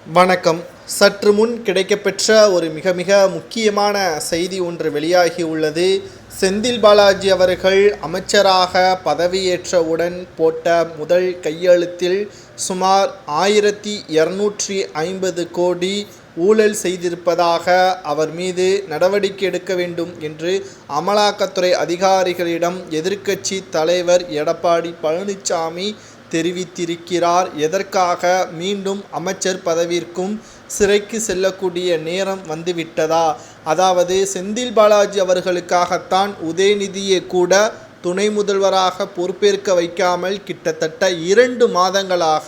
வணக்கம். சற்று முன் கிடைக்கப்பெற்ற ஒரு மிக மிக முக்கியமான செய்தி ஒன்று வெளியாகி உள்ளது. செந்தில் பாலாஜி அவர்கள் அமைச்சராக பதவியேற்றவுடன் போட்ட முதல் கையெழுத்தில் சுமார் 1250 கோடி ஊழல் செய்திருப்பதாக அவர் மீது நடவடிக்கை எடுக்க வேண்டும் என்று அமலாக்கத்துறை அதிகாரிகளிடம் எதிர்க்கட்சி தலைவர் எடப்பாடி பழனிசாமி தெரிவித்திருக்கிறார். எதற்காக மீண்டும் அமைச்சர் பதவிக்கும் சிறைக்கு செல்லக்கூடிய நேரம் வந்துவிட்டதா? அதாவது செந்தில் பாலாஜி அவர்களுக்காகத்தான் உதயநிதியை கூட துணை முதல்வராக பொறுப்பேற்க வைக்காமல் கிட்டத்தட்ட 2 மாதங்களாக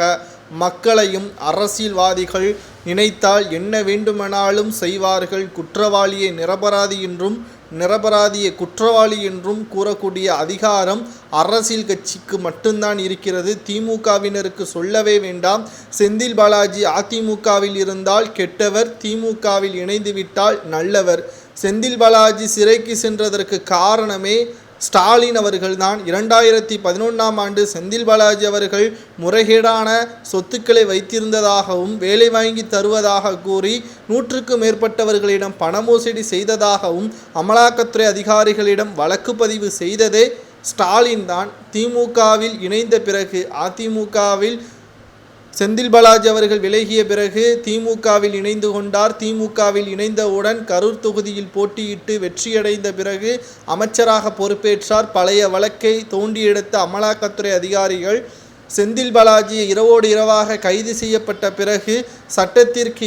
மக்களையும் அரசியல்வாதிகள் நினைத்தால் என்ன வேண்டுமானாலும் செய்வார்கள், குற்றவாளியை நிரபராதி என்றும் நிரபராதியை குற்றவாளி என்றும் கூறக்கூடிய அதிகாரம் அரசியல் கட்சிக்கு மட்டும்தான் இருக்கிறது. திமுகவினருக்கு சொல்லவே வேண்டாம். செந்தில் பாலாஜி அதிமுகவில் இருந்தால் கெட்டவர், திமுகவில் இணைந்துவிட்டால் நல்லவர். செந்தில் பாலாஜி சிறைக்கு சென்றதற்கு காரணமே ஸ்டாலின் அவர்கள்தான். 2011ஆம் ஆண்டு செந்தில் பாலாஜி அவர்கள் முறைகேடான சொத்துக்களை வைத்திருந்ததாகவும் வேலை வாங்கி தருவதாக கூறி 100க்கும் மேற்பட்டவர்களிடம் பண மோசடி செய்ததாகவும் அமலாக்கத்துறை அதிகாரிகளிடம் வழக்கு பதிவு செய்ததே ஸ்டாலின் தான். திமுகவில் இணைந்த பிறகு அதிமுகவில் செந்தில் பாலாஜி அவர்கள் விலகிய பிறகு திமுகவில் இணைந்து கொண்டார். திமுகவில் இணைந்தவுடன் கரூர் தொகுதியில் போட்டியிட்டு வெற்றியடைந்த பிறகு அமைச்சராக பொறுப்பேற்றார். பழைய வழக்கை தோண்டி எடுத்த அமலாக்கத்துறை அதிகாரிகள் செந்தில் பாலாஜியை இரவோடு இரவாக கைது செய்யப்பட்ட பிறகு சட்டத்திற்கு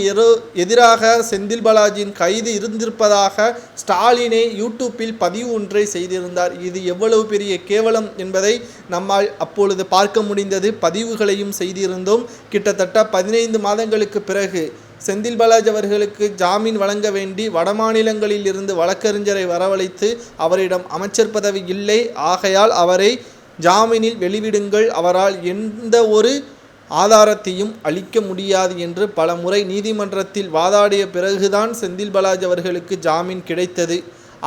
எதிராக செந்தில் பாலாஜியின் கைது இருந்திருப்பதாக ஸ்டாலினை யூடியூப்பில் பதிவு ஒன்றை செய்திருந்தார். இது எவ்வளவு பெரிய கேவலம் என்பதை நம்மால் அப்பொழுது பார்க்க முடிந்தது. பதிவுகளையும் செய்திருந்தோம். கிட்டத்தட்ட 15 மாதங்களுக்கு பிறகு செந்தில் பாலாஜி அவர்களுக்கு ஜாமீன் வழங்க வேண்டி வடமாநிலங்களில் இருந்து வழக்கறிஞரை வரவழைத்து அவரிடம் அமைச்சர் பதவி இல்லை, ஆகையால் அவரை ஜாமீனில் வெளிவிடுங்கள், அவரால் எந்த ஒரு ஆதாரத்தையும் அளிக்க முடியாது என்று பல முறை நீதிமன்றத்தில் வாதாடிய பிறகுதான் செந்தில் பாலாஜி அவர்களுக்கு ஜாமீன் கிடைத்தது.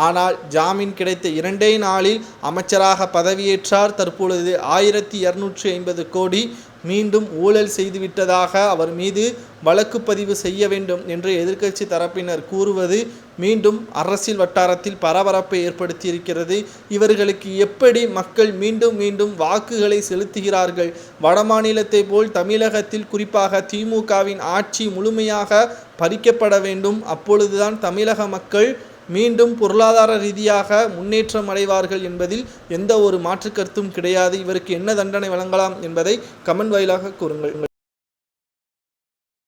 ஆனால் ஜாமீன் கிடைத்த 2 நாளில் அமைச்சராக பதவியேற்றார். தற்பொழுது 1250 கோடி மீண்டும் ஊழல் செய்துவிட்டதாக அவர் மீது வழக்கு பதிவு செய்ய வேண்டும் என்று எதிர்க்கட்சி தரப்பினர் கூறுவது மீண்டும் அரசியல் வட்டாரத்தில் பரபரப்பை ஏற்படுத்தியிருக்கிறது. இவர்களுக்கு எப்படி மக்கள் மீண்டும் மீண்டும் வாக்குகளை செலுத்துகிறார்கள்? வடமாநிலத்தை போல் தமிழகத்தில் குறிப்பாக திமுகவின் ஆட்சி முழுமையாக பறிக்கப்பட வேண்டும். அப்பொழுதுதான் தமிழக மக்கள் மீண்டும் பொருளாதார ரீதியாக முன்னேற்றம் அடைவார்கள் என்பதில் எந்த ஒரு மாற்று கருத்தும் கிடையாது. இவருக்கு என்ன தண்டனை வழங்கலாம் என்பதை கமெண்ட் வாயிலாக கூறுங்கள்.